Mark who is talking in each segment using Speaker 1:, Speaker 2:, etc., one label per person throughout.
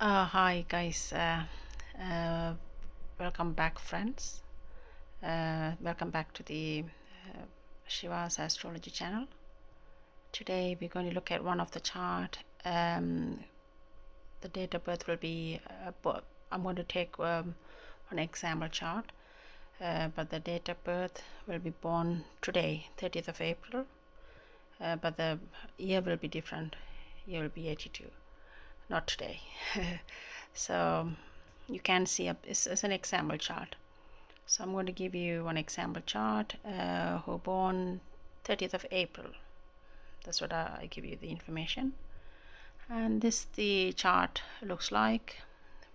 Speaker 1: Hi guys, uh, welcome back friends. Welcome back to the Shiva's astrology channel. Today we're going to look at one of the chart. The date of birth will be, I'm going to take an example chart, but the date of birth will be born today, 30th of April, but the year will be different. Year will be 82, not today. So you can see it's an example chart. So I'm going to give you one example chart who born 30th of April. That's what I give you the information. And this the chart looks like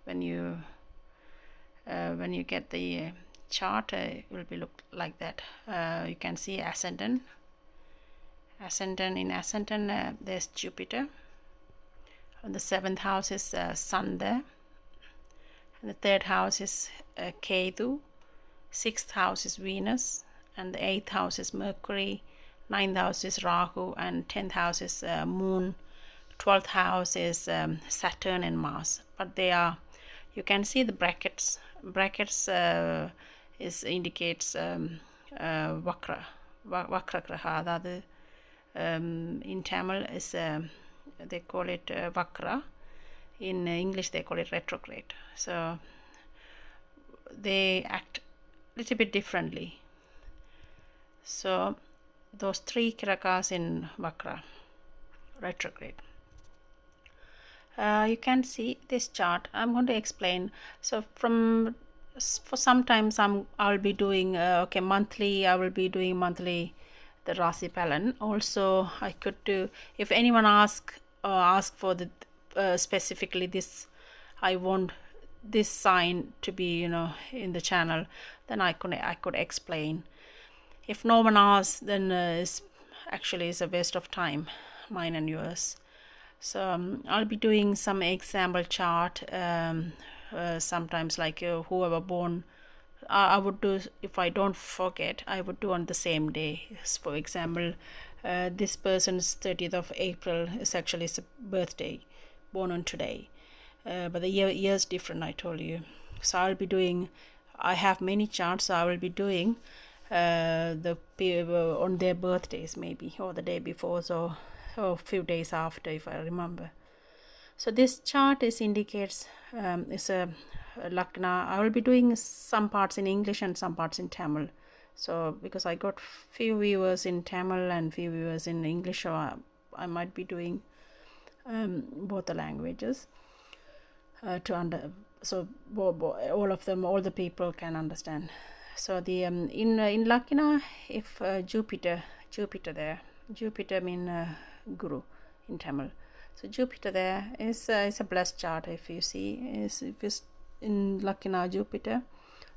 Speaker 1: when you get the chart. It will be look like that. You can see ascendant. In ascendant there's Jupiter. On the 7th house is Sun there. And the 3rd house is Ketu. 6th house is Venus, and the 8th house is Mercury, 9th house is Rahu, and 10th house is Moon. 12th house is Saturn and Mars. But they are, you can see the brackets. Brackets indicates Vakra Graha. In Tamil is they call it Vakra. In English they call it retrograde. So they act little bit differently. So those three karakas in Vakra, retrograde. You can see this chart. I'm going to explain. So for sometimes I'll be doing monthly. I will be doing monthly the Rasi Palan. Also, I could do, if anyone ask for the specifically this, I want this sign to be in the channel, then I could explain. If no one asks, then it's a waste of time, mine and yours. So I'll be doing some example chart sometimes, like whoever born, I would do, if I don't forget, I would do on the same day. For example, this person's 30th of April is actually his birthday, born on today. But the year's different, I told you. So I'll be doing, I have many charts, so I will be doing the on their birthdays maybe, or the day before, so or a few days after, if I remember. So this chart indicates is a Lagna. I will be doing some parts in English and some parts in Tamil. So because I got few viewers in Tamil and few viewers in English, so I might be doing both the languages so all of them, all the people can understand. So the in Lakina, if Jupiter there, Jupiter mean Guru in Tamil. So Jupiter there is a blessed chart. If you see, if it's in Lakina Jupiter,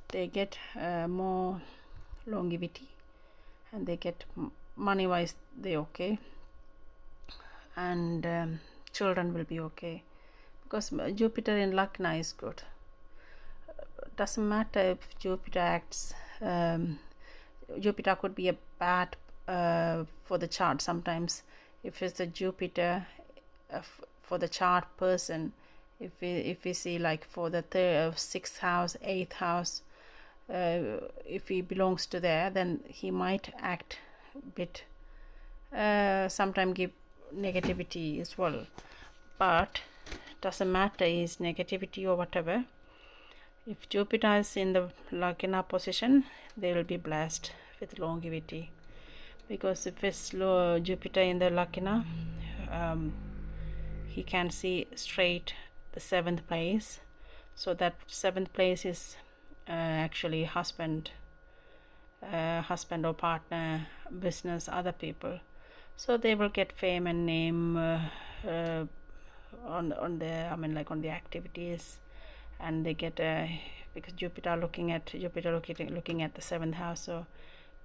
Speaker 1: they get more longevity, and they get money wise they okay, and children will be okay, because Jupiter in Lagna is good. Doesn't matter if Jupiter acts, Jupiter could be a bad for the chart sometimes. If it's a Jupiter for the chart person, if we see like for the 6th house, 8th house, if he belongs to there, then he might act a bit, sometimes give negativity as well. But doesn't matter is negativity or whatever. If Jupiter is in the Lagna position, they will be blessed with longevity. Because if it's Jupiter in the Lagna, he can see straight the 7th place. So that 7th place is actually husband or partner, business, other people. So they will get fame and name on the activities, and they get because Jupiter looking at the 7th house, so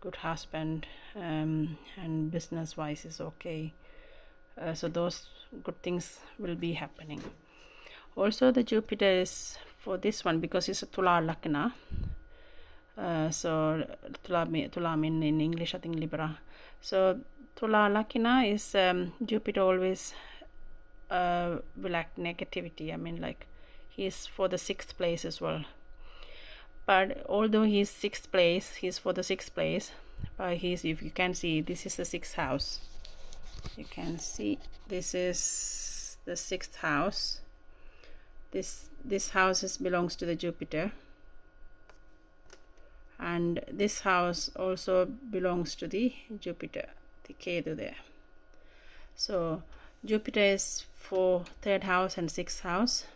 Speaker 1: good husband, and business wise is okay. So those good things will be happening. Also the Jupiter is for this one, because it's a Tula Lagna. So Tula mean in English, I think Libra. So Tula Lagna is Jupiter always will act negativity. he's for the 6th place as well. But although he's 6th place, he's for the 6th place, but he's, if you can see, this is the 6th house. You can see this is the 6th house. This house belongs to the Jupiter, and this house also belongs to the Jupiter, the Ketu there. So Jupiter is for 3rd house and 6th house,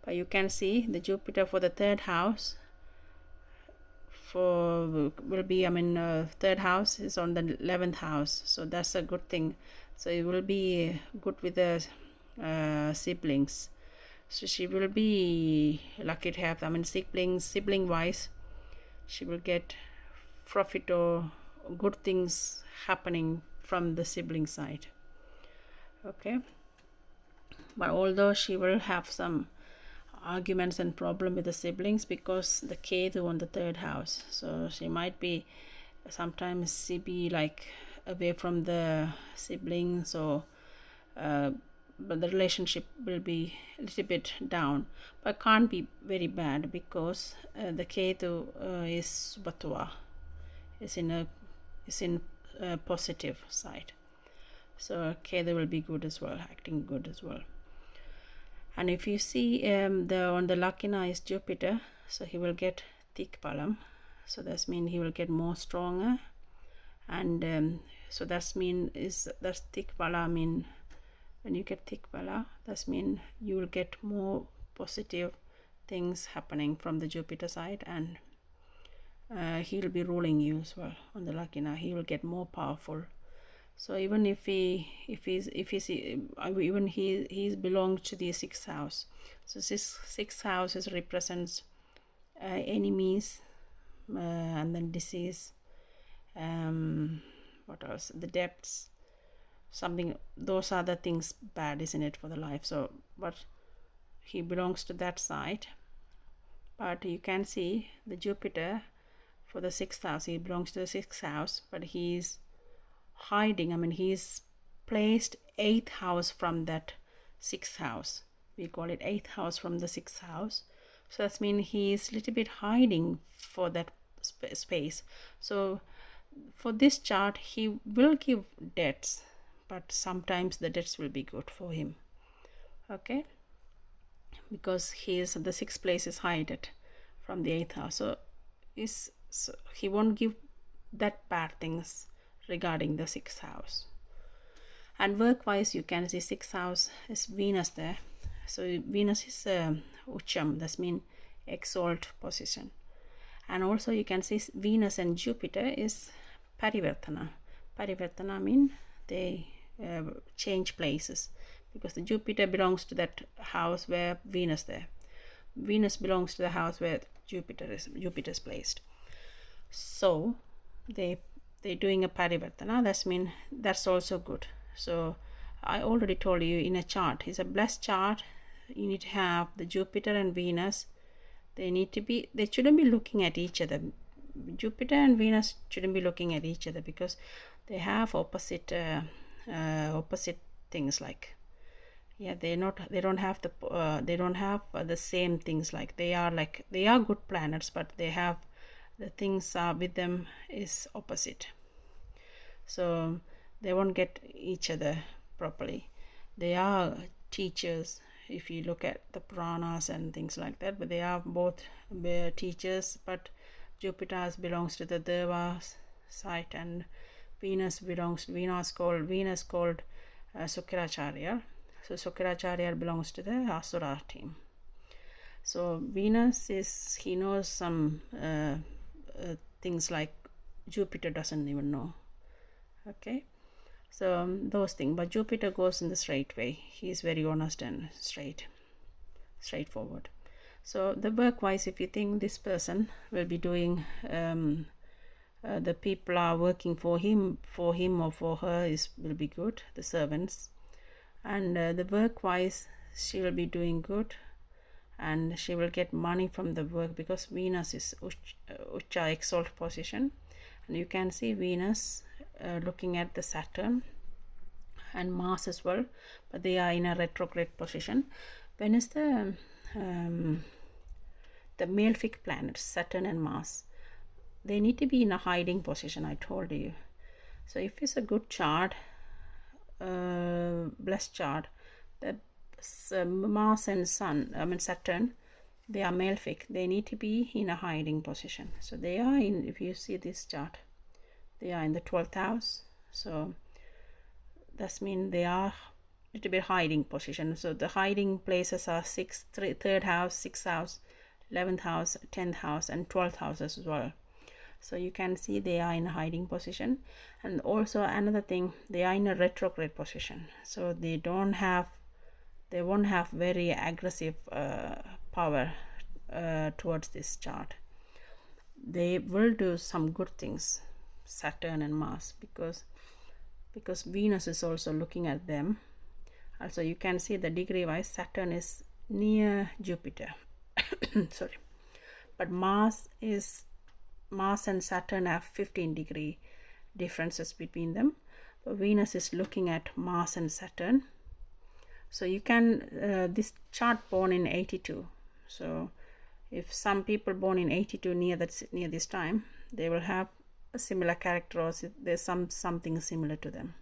Speaker 1: but you can see the Jupiter for the 3rd house will be, 3rd house is on the 11th house, so that's a good thing. So it will be good with the siblings. So she will be lucky to have, sibling wise, she will get profit or good things happening from the sibling side. Okay, but although she will have some arguments and problem with the siblings because the Ketu on the 3rd house, so she might be sometimes she be like away from the siblings, or but the relationship will be a little bit down, but can't be very bad because the Ketu is Batwa, is in a positive side. So Ketu will be good as well, acting good as well. And if you see on the Lakina is Jupiter, so he will get thick palam, so that's mean he will get more stronger, and so that's thick pala mean, when you get thick pala, that's mean you will get more positive things happening from the Jupiter side, and he'll be ruling you as well on the Lakina. He will get more powerful. So even if he belongs to the 6th house, so this 6th house represents enemies, and then disease, what else, the debts, something, those are the things bad, isn't it, for the life. So but he belongs to that side. But you can see the Jupiter for the 6th house, he belongs to the 6th house, but he's hiding, he's placed 8th house from that 6th house. We call it 8th house from the 6th house. So that means he's a little bit hiding for that space. So for this chart, he will give debts, but sometimes the debts will be good for him. Okay, because the 6th place is hidden from the 8th house, so he won't give that bad things regarding the 6th house. And work wise, you can see 6th house is Venus there. So Venus is Ucham, that means exalt position. And also you can see Venus and Jupiter is Parivartana. Parivartana means they change places, because the Jupiter belongs to that house where Venus there. Venus belongs to the house where Jupiter's placed. So they're doing a Parivartana. That means that's also good. So I already told you, in a chart, it's a blessed chart, you need to have the Jupiter and Venus. They shouldn't be looking at each other. Jupiter and Venus shouldn't be looking at each other, because they have opposite things, like, yeah, they don't have the same things, like they are good planets, but they have the things with them is opposite, so they won't get each other properly. They are teachers, if you look at the Puranas and things like that, but they are both teachers, but Jupiter belongs to the Devas side, and Venus called Sukracharya. So Sukracharya belongs to the Asura team. So Venus he knows some things like Jupiter doesn't even know. Okay, so those things, but Jupiter goes in the straight way. He is very honest and straightforward. So the work wise, if you think this person will be doing the people are working for him or for her will be good, the servants, and the work wise she will be doing good, and she will get money from the work, because Venus is Ucha exalt position, and you can see Venus looking at the Saturn and Mars as well, but they are in a retrograde position. When is the the malefic planets, Saturn and Mars, they need to be in a hiding position, I told you. So if it's a good chart, blessed chart, the Mars and Saturn, they are malefic. They need to be in a hiding position. So they are in, if you see this chart, they are in the 12th house. So that means they are a little bit hiding position. So the hiding places are 3rd house, 6th house, 11th house, 10th house, and 12th house as well. So you can see they are in a hiding position. And also another thing, they are in a retrograde position. So they won't have very aggressive power towards this chart. They will do some good things, Saturn and Mars, because Venus is also looking at them. Also you can see the degree wise Saturn is near Jupiter. Sorry, but Mars and Saturn have 15-degree differences between them. But Venus is looking at Mars and Saturn. So you can this chart born in 82. So if some people born in 82 near this time, they will have a similar character, or there's something similar to them.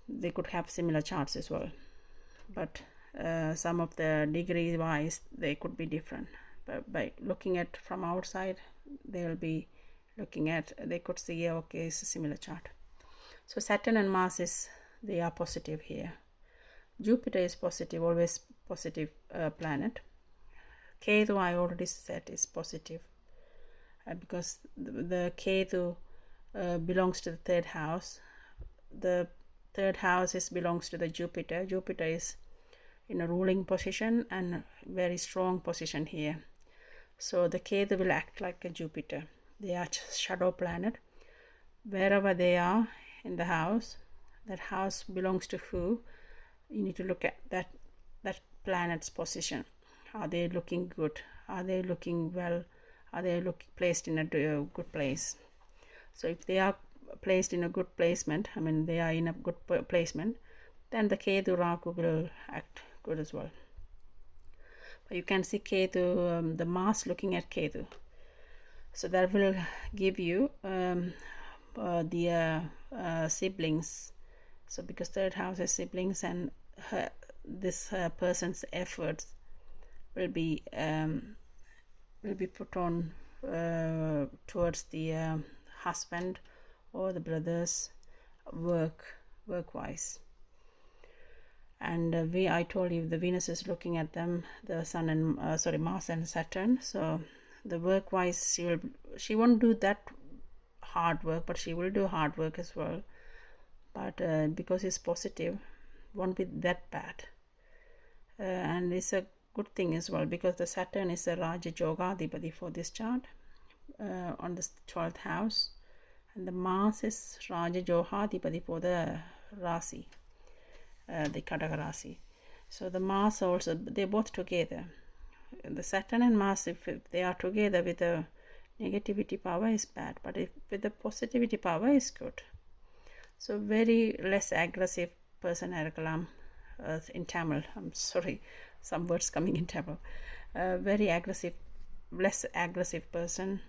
Speaker 1: They could have similar charts as well, but some of the degree wise they could be different. But by looking at from outside, they could see, okay, it's a similar chart. So Saturn and Mars they are positive here. Jupiter is positive, always positive planet. Ketu, I already said, is positive because the Ketu belongs to the 3rd house. The 3rd house belongs to the Jupiter. Jupiter is in a ruling position and very strong position here. So the Ketu will act like a Jupiter. They are shadow planet. Wherever they are in the house, that house belongs to who? You need to look at that planet's position. Are they looking good? Are they looking well? Are they placed in a good place? So if they are placed in a good placement, they are in a good placement, then the Ketu Rahu will act good as well. But you can see Ketu, the Mars looking at Ketu. So that will give you the siblings. So because 3rd house is siblings, and this person's efforts will be put on towards the husband or the brothers work-wise. And I told you the Venus is looking at them, the Sun and Mars and Saturn. So the work-wise, she won't do that hard work, but she will do hard work as well. But because it's positive, won't be that bad. And it's a good thing as well, because the Saturn is a Raja Yogadipati for this chart on the 12th house, and the Mars is Raja Yogadipati for the Rasi, the Kadaka Rasi. So the Mars also, they're both together. The Saturn and Mars, if they are together with the negativity power, is bad, but if with the positivity power is good. So very less aggressive person in Tamil. I'm sorry, some words coming in Tamil. Very aggressive, less aggressive person.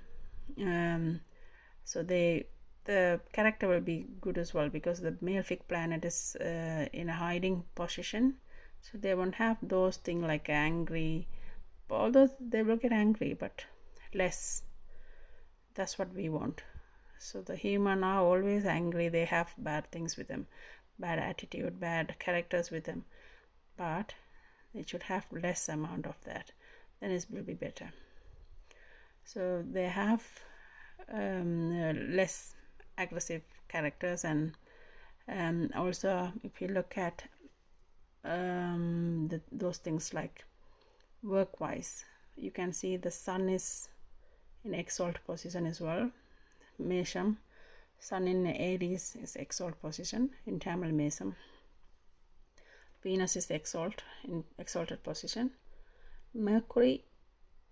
Speaker 1: So the character will be good as well, because the malefic planet is in a hiding position. So they won't have those things like angry. Although they will get angry, but less. That's what we want. So the human are always angry. They have bad things with them, bad attitude, bad characters with them. But they should have less amount of that. Then it will be better. So they have less aggressive characters, and also if you look at those things like work-wise, you can see the Sun is in exalt position as well. Mesham, Sun in Aries is exalt position in Tamil Mesham. Venus is in exalted position. Mercury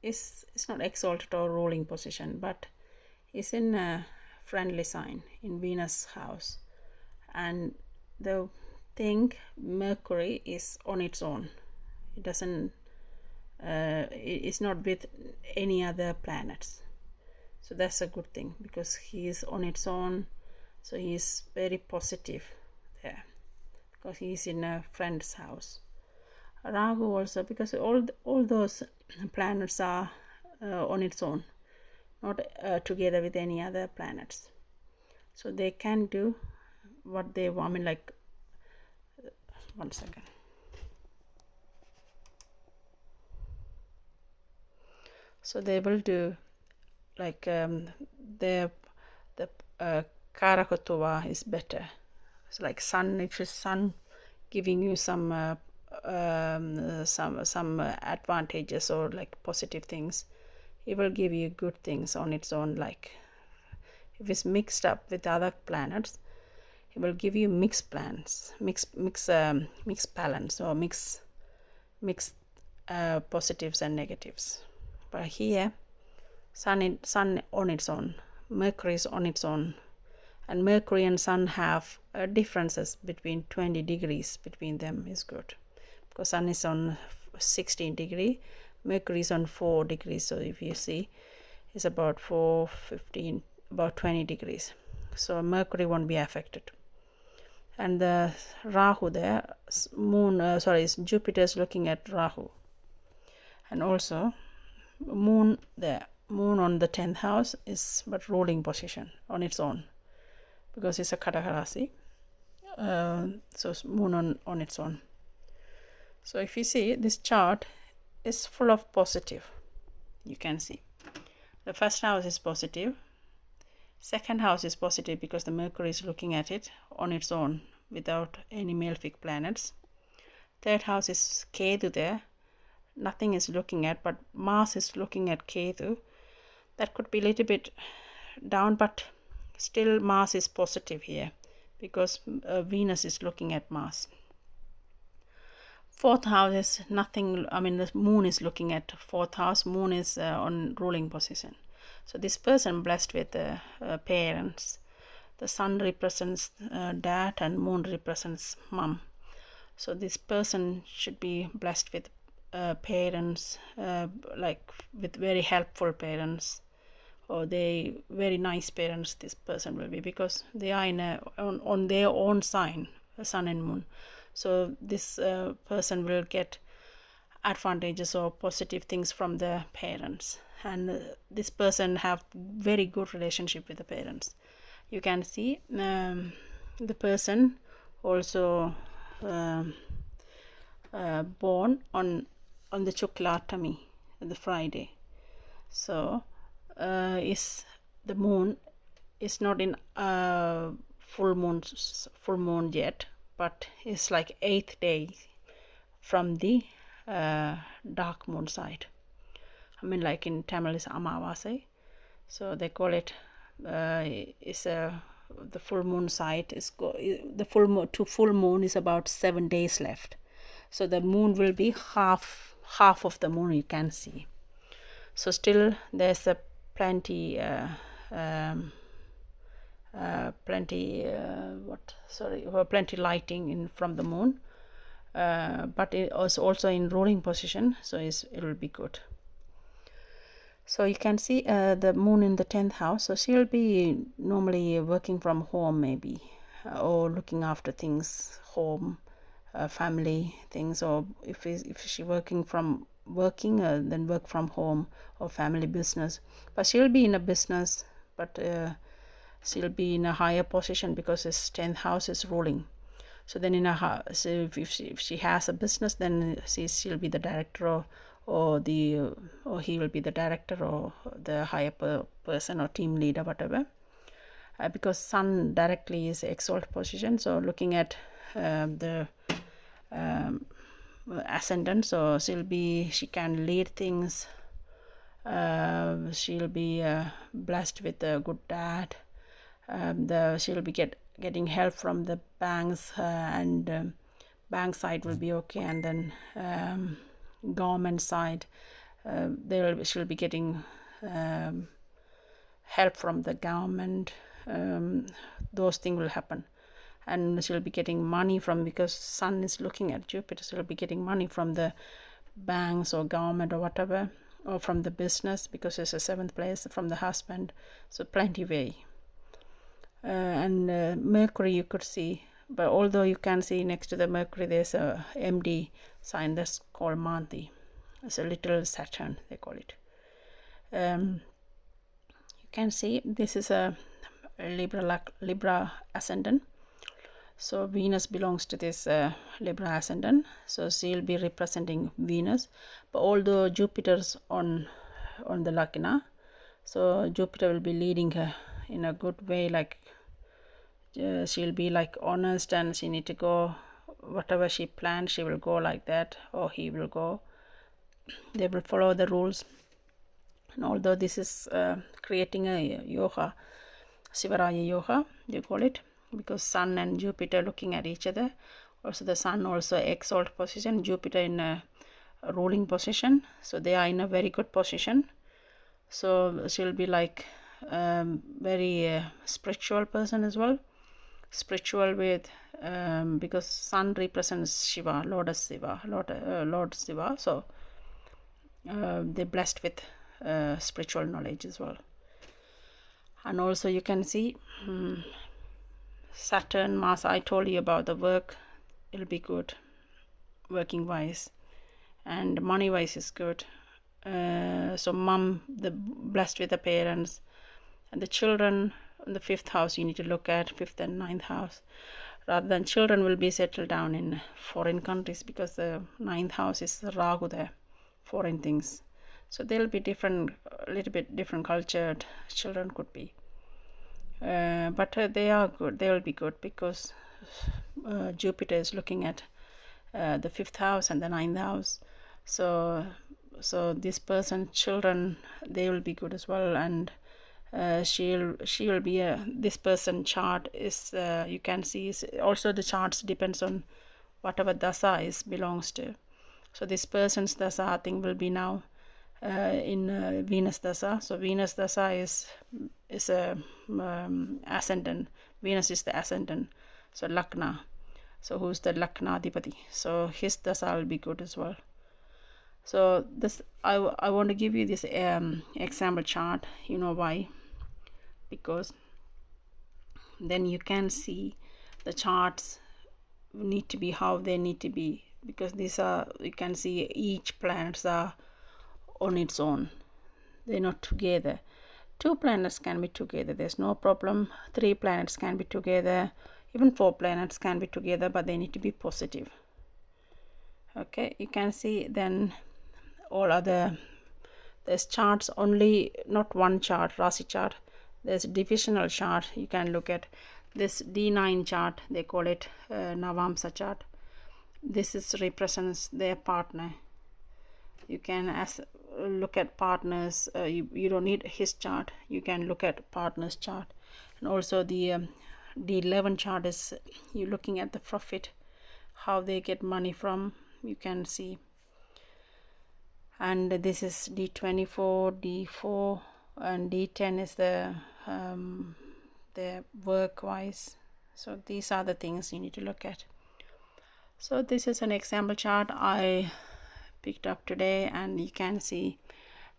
Speaker 1: is not exalted or ruling position, but is in a friendly sign in Venus house. And the thing, Mercury is on its own It doesn't it's not with any other planets. So that's a good thing, because he is on its own. So he is very positive there, because he is in a friend's house. Rahu also, because all those planets are on its own, not together with any other planets. So they can do what they want. I mean, like, one second. So they will do like the Karakotova is better. It's like sun. If it's sun giving you some advantages or like positive things, it will give you good things on its own. Like if it's mixed up with other planets, it will give you mixed balance, or mixed positives and negatives. But here, sun on its own, Mercury is on its own, and Mercury and Sun have differences between 20 degrees between them is good, because Sun is on 16 degree, Mercury is on 4 degrees. So if you see, it's about 4, 15, about 20 degrees. So Mercury won't be affected. And the Rahu there, Jupiter is looking at Rahu, and also Moon there. Moon on the 10th house is but ruling position on its own, because it's a Kadakarasi. So Moon on its own. So if you see, this chart is full of positive. You can see the first house is positive, second house is positive because the Mercury is looking at it on its own without any malefic planets. Third house is Ketu there, nothing is looking at, but Mars is looking at Ketu. That could be a little bit down, but still Mars is positive here, because Venus is looking at Mars. Fourth house is nothing. I mean, the Moon is looking at fourth house. Moon is on ruling position. So this person blessed with parents. The Sun represents dad and Moon represents mom. So this person should be blessed with parents, like with very helpful parents, or they very nice parents. This person will be, because they are on their own sign, Sun and Moon. So this person will get advantages or positive things from the parents, and this person have very good relationship with the parents. You can see the person also born on the Shuklatami, the Friday. So is the moon is not in full moon yet, but it's like 8th day from the dark moon side. I mean, like in Tamil is Amavasai, so they call it the full moon side is full moon is about 7 days left. So the moon will be half of the moon, you can see. So still there's a plenty lighting in from the moon, but it is also in ruling position, so it will be good. So you can see the moon in the 10th house. So she'll be normally working from home, maybe, or looking after things, home, family things, or if she working, then work from home, or family business. But she'll be in a business, but she'll be in a higher position because his 10th house is ruling. So then so if she has a business, then she'll be the director, or he will be the director, or the higher person, or team leader, whatever. Because Sun directly is exalt position, so looking at the ascendant, so she can lead things. She'll be blessed with a good dad. She'll be getting help from the banks, and bank side will be okay, and then government side, she'll be getting help from the government. Those things will happen, and she'll be getting money from, because Sun is looking at Jupiter, so she'll be getting money from the banks or government or whatever, or from the business, because it's a seventh place, from the husband, so plenty way. And Mercury you could see, but although you can see next to the Mercury there's a MD sign that's called Manti. It's a little Saturn, they call it. You can see this is a Libra ascendant. So Venus belongs to this Libra ascendant, so she'll be representing Venus. But although Jupiter's on the Lakina, so Jupiter will be leading her in a good way, like she'll be like honest, and she need to go whatever she planned, she will go like that, or he will go. They will follow the rules. And although this is creating a yoga, Sivaraya yoga they call it, because Sun and Jupiter looking at each other. Also the Sun also exalt position, Jupiter in a ruling position, so they are in a very good position. So she'll be like very spiritual person as well, spiritual with because Sun represents Shiva, Lord Shiva, so they're blessed with spiritual knowledge as well. And also you can see Saturn, Mars, I told you about the work, it'll be good working wise, and money wise is good. So mom, the blessed with the parents, and the children in the 5th house you need to look at, 5th and 9th house, rather than children will be settled down in foreign countries, because the 9th house is the Rahu there, foreign things. So they'll be different, a little bit different cultured children could be, but they are good, they will be good, because Jupiter is looking at the 5th house and the 9th house. So this person children, they will be good as well. And she will be this person chart is you can see is also the charts depends on whatever dasa is belongs to. So this person's dasa I think will be now in Venus dasa. So Venus dasa is a ascendant. Venus is the ascendant, so Lakna, so who's the Lakna Adipati, so his dasa will be good as well. So this I want to give you this example chart. You know why? Because then you can see the charts need to be how they need to be, because these are, you can see each planets are on its own, they're not together. 2 planets can be together, there's no problem. 3 planets can be together, even 4 planets can be together, but they need to be positive. Okay, you can see then all other, there's charts only, not one chart, Rasi chart, there's a divisional chart. You can look at this D9 chart, they call it Navamsa chart. This is represents their partner. You can look at partners, you don't need his chart, you can look at partner's chart. And also the D11 chart is you looking at the profit, how they get money from, you can see. And this is D24, D4, and D10 is the work wise. So these are the things you need to look at. So this is an example chart I picked up today, and you can see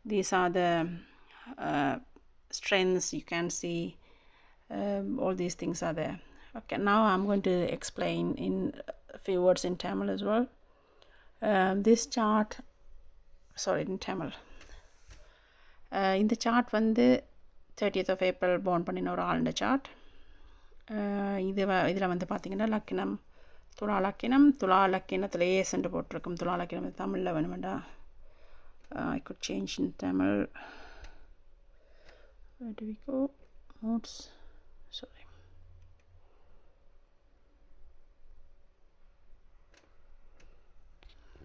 Speaker 1: these are the strengths. You can see all these things are there. Okay, now I'm going to explain in a few words in Tamil as well. This chart, sorry, in Tamil. இந்த chart வந்து 30th of April born பண்ணின ஒரு ஆளுடைய chart. இதில் வந்து பார்த்திங்கன்னா லக்கினம் துலா லக்கினம், துலா லக்கினத்தில் ஏசென்று போட்டிருக்கும். துலா லக்கினம் தமிழில் வேணுமெண்டா I could change in Tamil. Where do we go? Notes. Sorry.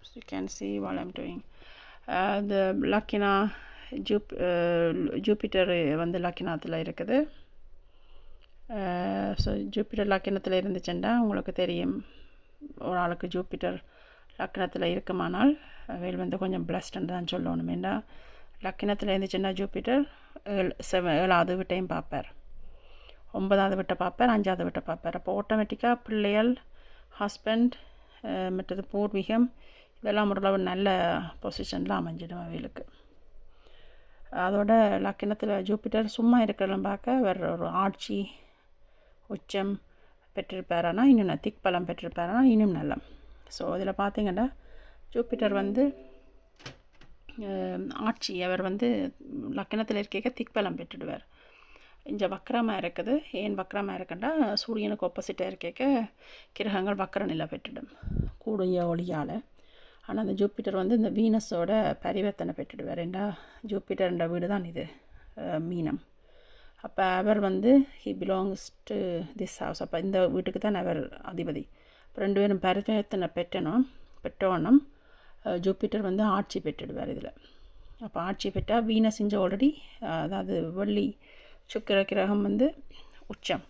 Speaker 1: So you can see what I'm doing. The Lakina Jupiter வந்து லக்கினத்தில் இருக்குது. ஸோ ஜூப்பிட்டர் லக்கினத்தில் இருந்துச்சுன்னா உங்களுக்கு தெரியும், ஒரு ஆளுக்கு ஜூப்பிட்டர் லக்கினத்தில் இருக்குமானால் வேல் வந்து கொஞ்சம் பிளஸ்டுன்னு தான் சொல்லணும். ஏன்னா லக்கினத்தில் இருந்துச்சுன்னா ஜூப்பிட்டர் 7வது வீட்டையும் பார்ப்பார், 9வது வீட்டை பார்ப்பார், 5வது வீட்டை பார்ப்பார். அப்போ ஆட்டோமேட்டிக்காக பிள்ளைகள், ஹஸ்பண்ட், மற்றது பூர்வீகம், இதெல்லாம் ஓரளவு நல்ல பொசிஷனில் அமைஞ்சிடும் அவைகளுக்கு. அதோட லக்கினத்தில் ஜூப்பிட்டர் சும்மா இருக்கிறதெல்லாம் பார்க்க வேறு ஒரு ஆட்சி உச்சம் பெற்றிருப்பாரானா இன்னும் திக்பலம் பெற்றிருப்பாரானா இன்னும் நல்ல. ஸோ இதில் பார்த்திங்கன்னா ஜூப்பிட்டர் வந்து ஆட்சி அவர் வந்து லக்கினத்தில் இருக்க திக்பலம் பெற்றுடுவார். இங்கே வக்கரமாக இருக்குது. ஏன் வக்கரமாக இருக்குன்னா சூரியனுக்கு ஆப்போசிட்டாக இருக்க கிரகங்கள் வக்கர நிலை பெற்றுடும் கூடிய ஒளியால். ஆனால் அந்த ஜூப்பிட்டர் வந்து இந்த வீனஸோட பரிவர்த்தனை பெற்றுடுவார். ஏன்னா ஜூப்பிட்டர்ன்ற வீடு தான் இது மீனம். அப்போ அவர் வந்து he belongs to this house. அப்போ இந்த வீட்டுக்கு தான் அவர் அதிபதி. இப்போ 2 பேரும் பரிவர்த்தனை பெற்றோன்னும் ஜூப்பிட்டர் வந்து ஆட்சி பெற்றுடுவார் இதில். அப்போ ஆட்சி பெற்றால் வீனஸ் இங்கே ஆல்ரெடி அதாவது வெள்ளி சுக்கிர கிரகம் வந்து உச்சம்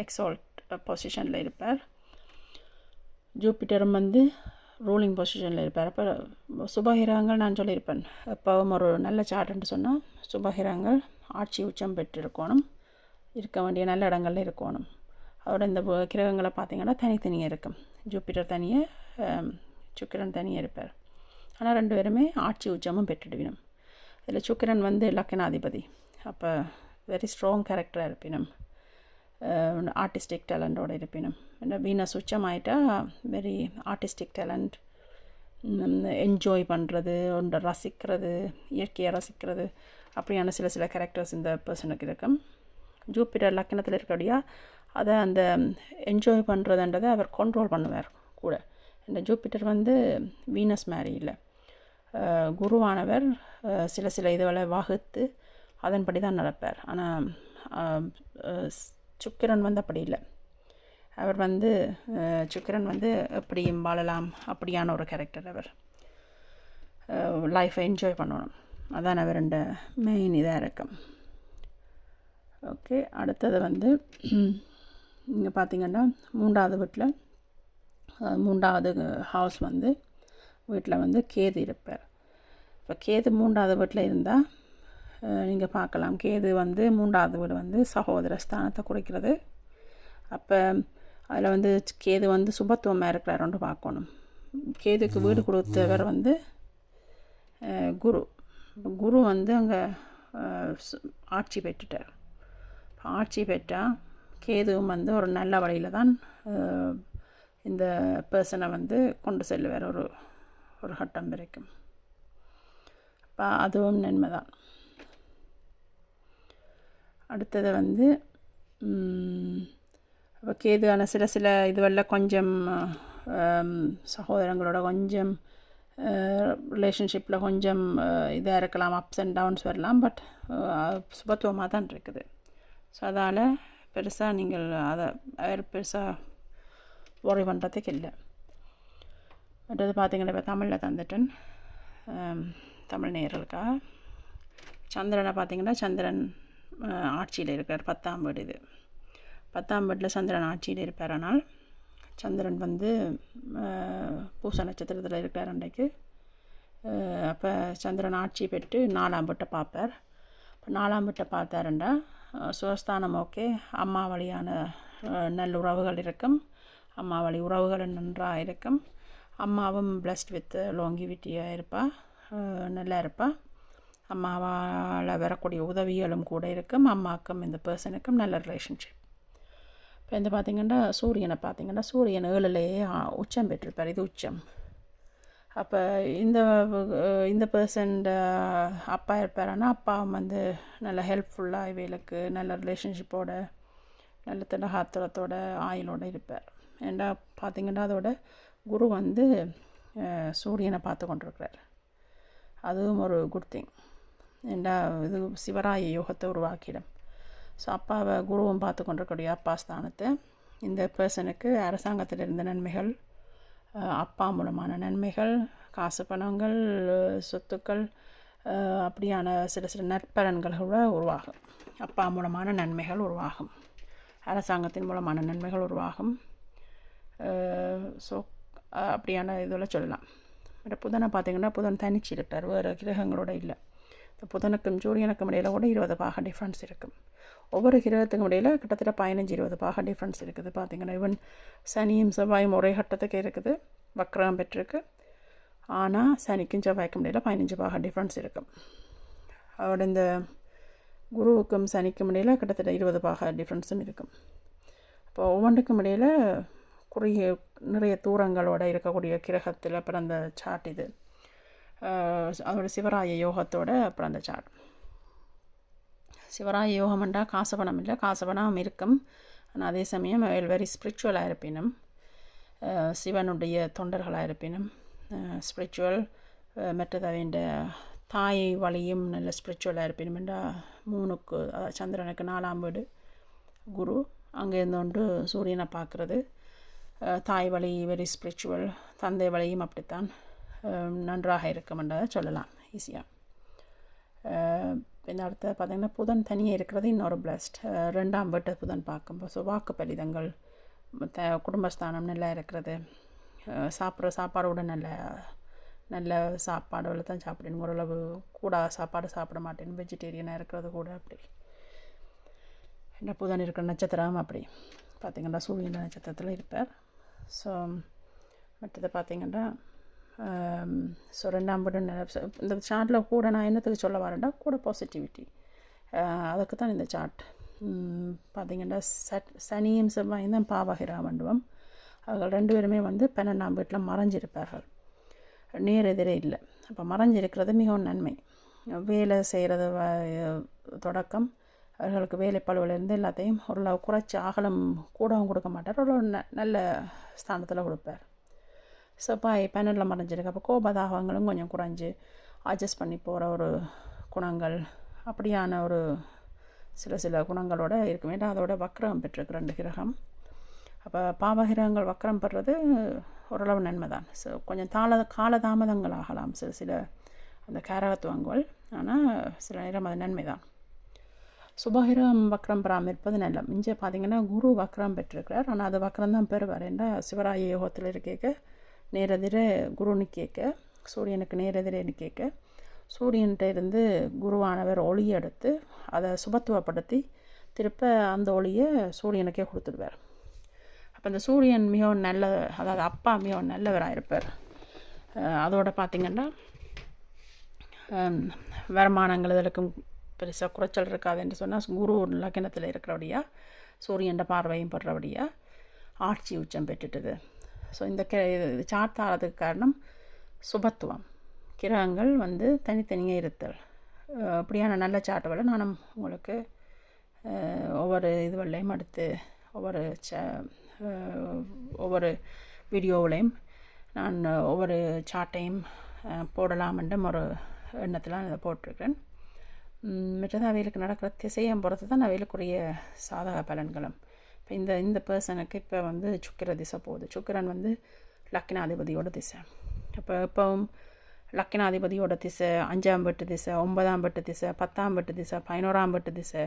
Speaker 1: எக்ஸால்ட் பொசிஷனில் இருப்பார். ஜூப்பிட்டரும் வந்து ரூலிங் பொசிஷனில் இருப்பார். அப்போ சுபகிரகங்கள் நான் சொல்லியிருப்பேன் எப்போவும் ஒரு நல்ல சார்ட்டுன்னு சொன்னால் சுபகிரகங்கள் ஆட்சி உச்சம் பெற்றிருக்கணும், இருக்க வேண்டிய நல்ல இடங்களில் இருக்கணும். அதோட இந்த கிரகங்களை பார்த்திங்கன்னா தனித்தனியாக இருக்கும். ஜூப்பிட்டர் தனியாக சுக்கிரன் தனியாக இருப்பார். ஆனால் 2 பேருமே ஆட்சி உச்சமும் பெற்றுடுவினும். இதில் சுக்கிரன் வந்து லக்கணாதிபதி. அப்போ வெரி ஸ்ட்ராங் கேரக்டராக இருப்பினும் ஆர்டிஸ்டிக் டேலண்டோடு இருப்பினும். ஏன்னா வீனஸ் உச்சமாயிட்டா வெரி ஆர்டிஸ்டிக் டேலண்ட், என்ஜாய் பண்ணுறது, ஒன்றை ரசிக்கிறது, இயற்கையை ரசிக்கிறது, அப்படியான சில கேரக்டர்ஸ் இந்த பர்சனுக்கு இருக்கும். ஜூப்பிட்டர் லக்கணத்தில் இருக்கக்கூடிய அதை அந்த என்ஜாய் பண்ணுறதுன்றதை அவர் கண்ட்ரோல் பண்ணுவார் கூட. இந்த ஜூப்பிட்டர் வந்து வீனஸ் மாதிரி இல்லை. குருவானவர் சில இதுகளை வகுத்து அதன்படி தான் நடப்பார். ஆனால் சுக்கிரன் வந்து அப்படி இல்லை. அவர் வந்து சுக்கிரன் வந்து எப்படியும் வாழலாம் அப்படியான ஒரு கேரக்டர். அவர் லைஃப்பை என்ஜாய் பண்ணணும். அதான் அவர் மெயின் இதாக இருக்கும். ஓகே, அடுத்தது வந்து இங்கே பார்த்திங்கன்னா 3வது வீட்டில் 3வது ஹவுஸ் வந்து வீட்டில் வந்து கேது இருப்பார். இப்போ கேது 3வது வீட்டில் இருந்தால் நீங்கள் பார்க்கலாம், கேது வந்து 3வது வீடு வந்து சகோதர ஸ்தானத்தை குறிக்கிறது. அப்போ அதில் வந்து கேது வந்து சுபத்துவமாக இருக்கிறாருன்னு பார்க்கணும். கேதுக்கு வீடு கொடுத்தவர் வந்து குரு. குரு வந்து அங்கே ஆட்சி பெற்றுட்டார். ஆட்சி பெற்றால் கேதுவும் வந்து ஒரு நல்ல வழியில் தான் இந்த பர்சனை வந்து கொண்டு செல்லுவார் ஒரு கட்டம் வரைக்கும். அப்போ அதுவும் நன்மை தான். அடுத்தது வந்து இப்போ கேதுவான சில இதுவெல்லாம் கொஞ்சம் சகோதரங்களோட கொஞ்சம் ரிலேஷன்ஷிப்பில் கொஞ்சம் இதாக இருக்கலாம், அப்ஸ் அண்ட் டவுன்ஸ் வரலாம். பட் சுபத்துவமாக தான் இருக்குது. ஸோ அதால் பெருசாக நீங்கள் அதை பெருசாக ஒரி பண்ணுறதுக்கு இல்லை. அடுத்தது பார்த்திங்கன்னா இப்போ தமிழில் தந்துட்டேன் தமிழ் நேயர்களுக்காக. சந்திரனை பார்த்திங்கன்னா சந்திரன் ஆட்சியில் இருக்கார். 10ஆம் வீடு இது. 10ஆம் வீட்டில் சந்திரன் ஆட்சியில் இருப்பார். ஆனால் சந்திரன் வந்து பூச நட்சத்திரத்தில் இருக்கிறார் அன்றைக்கு. அப்போ சந்திரன் ஆட்சி பெற்று 4ஆம் வீட்டை பார்ப்பார். இப்போ 4ஆம் வீட்டை பார்த்தாருண்டா சுகஸ்தானம் ஓகே, அம்மா வழியான நல்லுறவுகள் இருக்கும், அம்மா வழி உறவுகள் நன்றாக இருக்கும், அம்மாவும் பிளஸ்ட் வித் லாங்கிவிட்டியாக இருப்பாள், நல்லா இருப்பாள், அம்மாவால் வரக்கூடிய உதவிகளும் கூட இருக்கும், அம்மாவுக்கும் இந்த பர்சனுக்கும் நல்ல ரிலேஷன்ஷிப். இப்போ இந்த பார்த்திங்கன்னா சூரியனை பார்த்திங்கன்னா சூரியன் 7லேயே உச்சம் பெற்றிருப்பார். இது உச்சம். அப்போ இந்த பர்சன் அப்பா இருப்பாருன்னா அப்பாவும் வந்து நல்ல ஹெல்ப்ஃபுல்லாக இவைகளுக்கு நல்ல ரிலேஷன்ஷிப்போட நல்ல திடகாத்திரத்தோட ஆயுளோடு இருப்பார். ஏண்டா பார்த்திங்கன்னா அதோட குரு வந்து சூரியனை பார்த்து கொண்டிருக்கிறார். அதுவும் ஒரு குட் திங். ஏண்டா இது சிவராய யோகத்தை உருவாக்கிடும். ஸோ அப்பாவை குருவும் பார்த்து கொண்டிருக்கக்கூடிய அப்பா ஸ்தானத்தை இந்த பர்சனுக்கு அரசாங்கத்தில் இருந்த நன்மைகள், அப்பா மூலமான நன்மைகள், காசு பணங்கள், சொத்துக்கள், அப்படியான சில நற்பலன்கள் கூட உருவாகும். அப்பா மூலமான நன்மைகள் உருவாகும், அரசாங்கத்தின் மூலமான நன்மைகள் உருவாகும். ஸோ அப்படியான இதில் சொல்லலாம். பட் புதனை பார்த்திங்கன்னா புதன் தனிச்சு இருப்பார், வேறு கிரகங்களோட இல்லை. இந்த புதனுக்கும் சூரியனுக்கும் இடையில் கூட 20 பாக டிஃப்ரென்ஸ் இருக்கும். ஒவ்வொரு கிரகத்துக்கும் இடையில் கிட்டத்தட்ட 15-20 பாக டிஃப்ரென்ஸ் இருக்குது. பார்த்திங்கன்னா ஈவன் சனியும் செவ்வாயும் ஒரே கட்டத்துக்கு இருக்குது, வக்ரம் பெற்றிருக்கு. ஆனால் சனிக்கும் செவ்வாய்க்கும் இடையில் 15 பாகை டிஃப்ரென்ஸ் இருக்கும். அதோட இந்த குருவுக்கும் சனிக்கும் இடையில் கிட்டத்தட்ட 20 பாகை டிஃப்ரென்ஸும் இருக்கும். அப்போ ஒவ்வொன்றுக்கும் இடையில் குறுகிய நிறைய தூரங்களோடு இருக்கக்கூடிய கிரகத்தில் அப்புறம் அந்த சார்ட் இது அதோட சிவராய யோகத்தோட அப்புறம் அந்த சார்ட். சிவராய யோகம்ண்டா காசு பணம் இல்லை, காசு பணம் இருக்கும். ஆனால் அதே சமயம் வெரி ஸ்பிரிச்சுவலாக இருப்பினும், சிவனுடைய தொண்டர்களாக இருப்பினும் ஸ்பிரிச்சுவல் மற்றது வேண்ட தாய் வழியும் நல்ல ஸ்பிரிச்சுவலாக இருப்பினும் என்றால் 3க்கு சந்திரனுக்கு 4ஆம் வீடு குரு, அங்கே இருந்தோண்டு சூரியனை பார்க்குறது. தாய் வழி வெரி ஸ்பிரிச்சுவல், தந்தை வழியும் அப்படித்தான் நன்றாக இருக்குமென்றதை சொல்லலாம் ஈஸியாக. இந்த அடுத்த பார்த்திங்கன்னா புதன் தனியாக இருக்கிறது இன்னொரு பிளஸ்ட். 2ஆம் வீட்டை புதன் பார்க்கும்போது ஸோ வாக்கு பலிதங்கள், குடும்பஸ்தானம் நல்லா இருக்கிறது, சாப்பிட்ற சாப்பாடோட நல்ல சாப்பாடுகளை தான் சாப்பிடணும். ஓரளவு கூட சாப்பாடு சாப்பிட மாட்டேன், வெஜிடேரியனாக இருக்கிறது கூட. அப்படி என்ன புதன் இருக்கிற நட்சத்திரம் அப்படி பார்த்திங்கன்னா சூரியன் நட்சத்திரத்தில் இருப்பார். ஸோ மற்றது பார்த்திங்கன்னா ஸோ 2ஆம் வீடு இந்த சார்ட்டில் கூட நான் என்னத்துக்கு சொல்ல வரேன்டா கூட பாசிட்டிவிட்டி, அதுக்கு தான் இந்த சார்ட். பார்த்திங்கன்னா சனியும் செவ்வாயும் தான் பாவகிரக மண்டபம். அவர்கள் 2 பேருமே 12ஆம் வீட்டில் மறைஞ்சிருப்பார்கள், நேர் எதிரே இல்லை. அப்போ மறைஞ்சிருக்கிறது மிகவும் நன்மை. வேலை செய்கிறது தொடக்கம் அவர்களுக்கு வேலைப்பழுவிலேருந்து எல்லாத்தையும் ஓரளவு குறைச்சி அகலம் கூடவும் கொடுக்க மாட்டார், ஒரு நல்ல ஸ்தானத்தில் கொடுப்பார். செவ்வாய் 12ல் மறைஞ்சிருக்கு. அப்போ கோபதாகங்களும் கொஞ்சம் குறைஞ்சி அட்ஜஸ்ட் பண்ணி போகிற ஒரு குணங்கள் அப்படியான ஒரு சில குணங்களோடு இருக்கும். ஏன்னா அதோட வக்ரம் பெற்றிருக்கு 2 கிரகம். அப்போ பாவகிரகங்கள் வக்ரம் பெறுறது ஓரளவு நன்மை தான். ஸோ கொஞ்சம் காலதாமதங்கள் ஆகலாம் சில அந்த காரகத்துவங்கள், ஆனால் சில நேரம் அது நன்மை தான். சுபகிரகம் வக்ரம் பெறாமல் இருப்பது நல்ல. இங்கே பார்த்திங்கன்னா குரு வக்ரம் பெற்றிருக்கிறார், ஆனால் அது வக்ரம் தான் பெறுவார். ஏன்னா சிவராய யோகத்தில் இருக்க நேரெதிர குருன்னு கேட்க, சூரியனுக்கு நேரெதிரே கேட்க, சூரியன்கிட்ட இருந்து குருவானவர் ஒளியை எடுத்து அதை சுபத்துவப்படுத்தி திருப்ப அந்த ஒளியை சூரியனுக்கே கொடுத்துடுவார். அப்போ இந்த சூரியன் மிகவும் நல்ல, அதாவது அப்பா மிகவும் நல்லவராக இருப்பார். அதோடு பார்த்திங்கன்னா வருமானங்கள் இதற்கும் பெருசாக குறைச்சல் இருக்காது என்று சொன்னால் குரு லக்னத்தில் இருக்கிறபடியா சூரியன் பார்வையும் படுறபடியா ஆட்சி உச்சம் பெற்றுட்டுது. ஸோ இந்த சார்ட் ஆகிறதுக்கு காரணம் சுபத்துவம், கிரகங்கள் தனித்தனியாக இருத்தல். அப்படியான நல்ல சார்ட்டுகளை நான் உங்களுக்கு ஒவ்வொரு இதுவரையும் அடுத்து ஒவ்வொரு வீடியோவிலையும் நான் ஒவ்வொரு சார்ட்டையும் போடலாம்ன்ற ஒரு எண்ணத்தில் இதை போட்டிருக்கேன். மற்றது அவைகளுக்கு நடக்கிற திசையை பொறுத்து தான் அவைகளுக்குரிய சாதக பலன்களும். இப்போ இந்த பர்சனுக்கு இப்போ சுக்கிர திசை போகுது. சுக்கிரன் லக்னாதிபதியோட திசை. அப்போ எப்பவும் லக்னாதிபதியோட திசை 5ஆம் வீட்டு திசை, 9ஆம் வீட்டு திசை, 10ஆம் வீட்டு திசை, 11ஆம் வீட்டு திசை,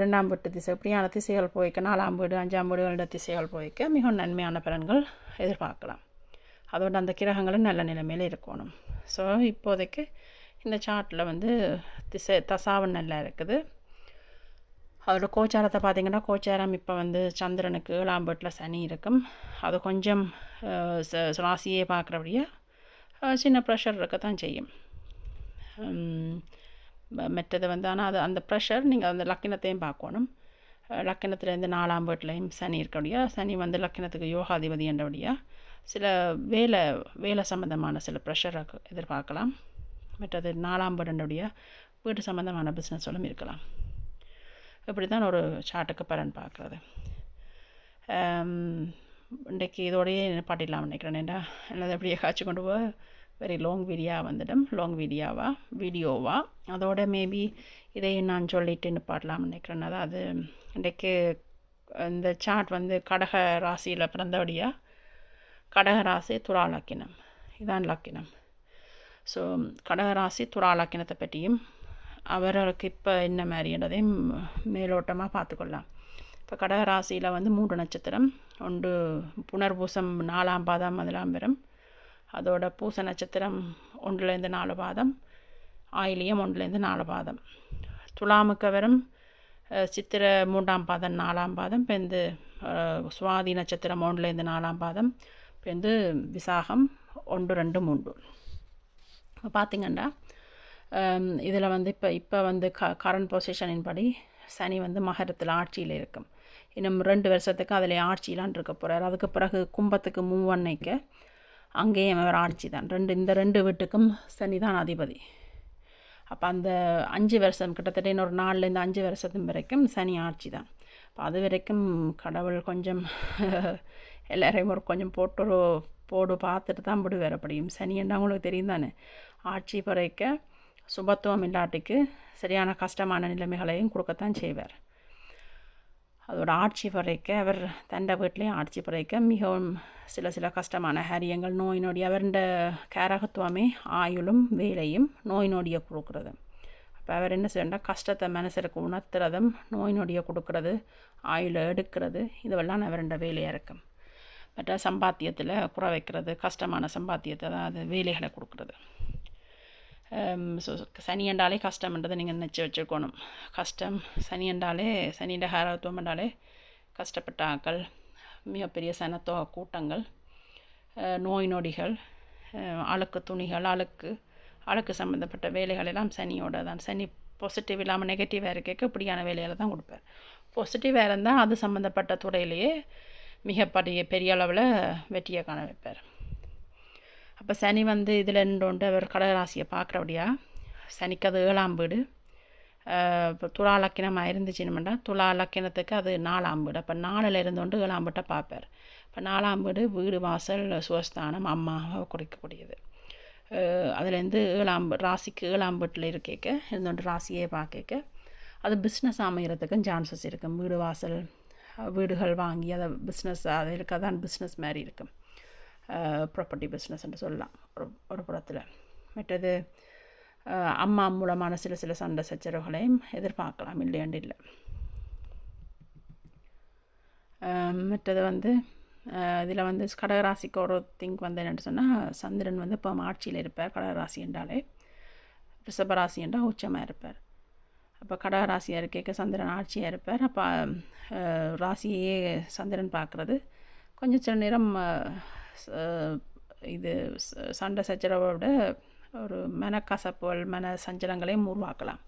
Speaker 1: 2ஆம் வீட்டு திசை, இப்படியான திசைகள் போய்க்க 4ஆம் வீடு 5ஆம் வீடுகளோட திசைகள் போய்க்க மிகவும் நன்மையான பலன்கள் எதிர்பார்க்கலாம். அதோட அந்த கிரகங்களும் நல்ல நிலைமையில் இருக்கணும். ஸோ இப்போதைக்கு இந்த சார்ட்டில் திசை தசாவும் நல்லா இருக்குது. அதோட கோச்சாரத்தை பார்த்திங்கன்னா கோச்சாரம் இப்போ சந்திரனுக்கு 7ஆம் வீட்டில் சனி இருக்கும். அது கொஞ்சம் ராசியே பார்க்குறபடியா சின்ன ப்ரெஷர் இருக்கத்தான் செய்யும். மற்றது ஆனால் அது அந்த ப்ரெஷர் நீங்கள் அந்த லக்கினத்தையும் பார்க்கணும். லக்கினத்துலேருந்து 4ஆம் வீட்லையும் சனி இருக்கபடியா, சனி லக்கினத்துக்கு யோகாதிபதி என்றபடியா சில வேலை சம்மந்தமான சில ப்ரெஷர் எதிர்பார்க்கலாம். மற்றது 4ஆம் வீடுன்றபடியா வீடு சம்மந்தமான பிஸ்னஸ்களும் இருக்கலாம். இப்படி தான் ஒரு சார்ட்டுக்கு பலன் பார்க்குறது. இன்றைக்கு இதோடையே பாட்டிடலாம் நினைக்கிறேன். ஏன்டா என்னது அப்படியே காய்ச்சி கொண்டு போய் வெரி லாங் வீடியோவா அதோட மேபி இதையும் நான் சொல்லிட்டு நிப்பாட்டலாம் நினைக்கிறேன். அதாவது இன்றைக்கு இந்த சார்ட் கடக ராசியில் பிறந்தபடியா கடக ராசி துலா லக்கினம் இதான் லக்கினம். ஸோ கடகராசி துலா லக்கினத்தை பற்றியும் அவர்களுக்கு இப்போ என்ன மாதிரின்றதையும் மேலோட்டமாக பார்த்துக்கொள்ளலாம். இப்போ கடகராசியில் 3 நட்சத்திரம், ஒன்று புனர்பூசம் 4ஆம் பாதம் முதலாம் வரும், அதோட பூச நட்சத்திரம் 1லேருந்து 4 பாதம், ஆயிலியம் 1லேருந்து 4 பாதம், துலாமுக்கு வரும் சித்திரை 3ஆம் பாதம் 4ஆம் பாதம், இப்போ சுவாதி நட்சத்திரம் 1லேருந்து 4ஆம் பாதம், இப்போ விசாகம் 1 2 3. இப்போ பார்த்திங்கன்னா இதில் வந்து இப்போ வந்து கரண்ட் பொசிஷனின் படி சனி வந்து மகரத்தில் ஆட்சியில் இருக்கும். இன்னும் 2 வருஷத்துக்கு அதில் ஆட்சியிலான் இருக்க போகிறார். அதுக்கு பிறகு கும்பத்துக்கு மூவ் பண்ணிக்க அங்கேயும் அவர் ஆட்சி தான். இந்த 2 வீட்டுக்கும் சனி தான் அதிபதி. அப்போ அந்த 5 வருஷம் கிட்டத்தட்ட இன்னொரு 4லேருந்து 5 வருஷத்துக்கு வரைக்கும் சனி ஆட்சி தான். அப்போ அது வரைக்கும் கடவுள் கொஞ்சம் எல்லாரையும் கொஞ்சம் போடு பார்த்துட்டு தான் விடுவார். அப்படியும் சனி என்ன உங்களுக்கு தெரியும் தானே, ஆட்சி பறைக்க சுபத்துவம் இல்லாட்டிக்கு சரியான கஷ்டமான நிலைமைகளையும் கொடுக்கத்தான் செய்வார். அதோட ஆட்சி பறைக்க அவர் தண்டை வீட்லேயும் ஆட்சி பறைக்க மிகவும் சில கஷ்டமான காரியங்கள், நோய் நொடி, அவருட கேரகத்துவமே ஆயுளும் வேலையும் நோய் நொடியை கொடுக்குறது. அப்போ அவர் என்ன செய்யணும்னா கஷ்டத்தை மனசிற்கு உணர்த்துறதும் நோய் நொடியை கொடுக்கறது, ஆயுளை எடுக்கிறது, இதுவெல்லாம் அவருட வேலையாக இருக்கும். மற்ற சம்பாத்தியத்தில் குறை வைக்கிறது, கஷ்டமான சம்பாத்தியத்தை தான் அது வேலைகளை கொடுக்குறது. ஸோ சனி என்றாலே கஷ்டம்ன்றதை நீங்கள் நினச்சி வச்சுக்கணும். கஷ்டம் சனி என்றாலே, சனியோட ஹாரத்துவம் என்றாலே கஷ்டப்பட்ட ஆக்கள், மிகப்பெரிய சனத்தொகை கூட்டங்கள், நோய் நொடிகள், அழுக்கு துணிகள், அழுக்கு சம்மந்தப்பட்ட வேலைகள் எல்லாம் சனியோட தான். சனி பாசிட்டிவ் இல்லாமல் நெகட்டிவாக இருக்க இப்படியான வேலைகளை தான் கொடுப்பார். பாசிட்டிவாக இருந்தால் அது சம்மந்தப்பட்ட துறையிலேயே பெரிய அளவில் வெற்றியை காண வைப்பார். அப்போ சனி வந்து இதில் நின்று அவர் கடகராசியை பார்க்குறபடியா, சனிக்கு அது 7ஆம் வீடு. இப்போ துலா லக்கினமாக இருந்துச்சுன்னா துலா லக்கினத்துக்கு அது 4ஆம் வீடு. அப்போ 4ல் இருந்துകൊണ്ട് 7ஆம் வீட்டை பார்ப்பார். இப்போ 4ஆம் வீடு வீடு வாசல் சுவஸ்தானம் அம்மாவை குறிக்கக்கூடியது. அதுலேருந்து ராசிக்கு 7ஆம் வீட்டில் இருந்துകൊണ്ട് ராசியே பார்க்க அது பிஸ்னஸ் அமைகிறதுக்கும் சான்சஸ் இருக்கும். வீடு வாசல் வீடுகள் வாங்கி அதை பிஸ்னஸ் அது இருக்க தான் பிஸ்னஸ் மாதிரி இருக்கும். ப்ராப்பர்ட்டி பிஸ்னஸ்ன்னு சொல்லலாம் ஒரு புறத்தில். மற்றது அம்மா மூலமான சில சண்டை சச்சரவுகளையும் எதிர்பார்க்கலாம், இல்லையாண்டு இல்லை. மற்றது வந்து இதில் வந்து கடகராசிக்கு ஒரு திங்க் வந்து என்னென்னு சொன்னால், சந்திரன் வந்து இப்போ ஆட்சியில் இருப்பார். கடகராசி என்றாலே ரிஷபராசி என்றால் உச்சமாக இருப்பார். அப்போ கடகராசியாக இருக்க சந்திரன் ஆட்சியாக இருப்பார். அப்போ ராசியே சந்திரன் பார்க்குறது கொஞ்சம் சில நேரம் இது சண்டை சச்சரவோட ஒரு மனக்கசப்புகள், மன சஞ்சலங்களையும் உருவாக்கலாம்.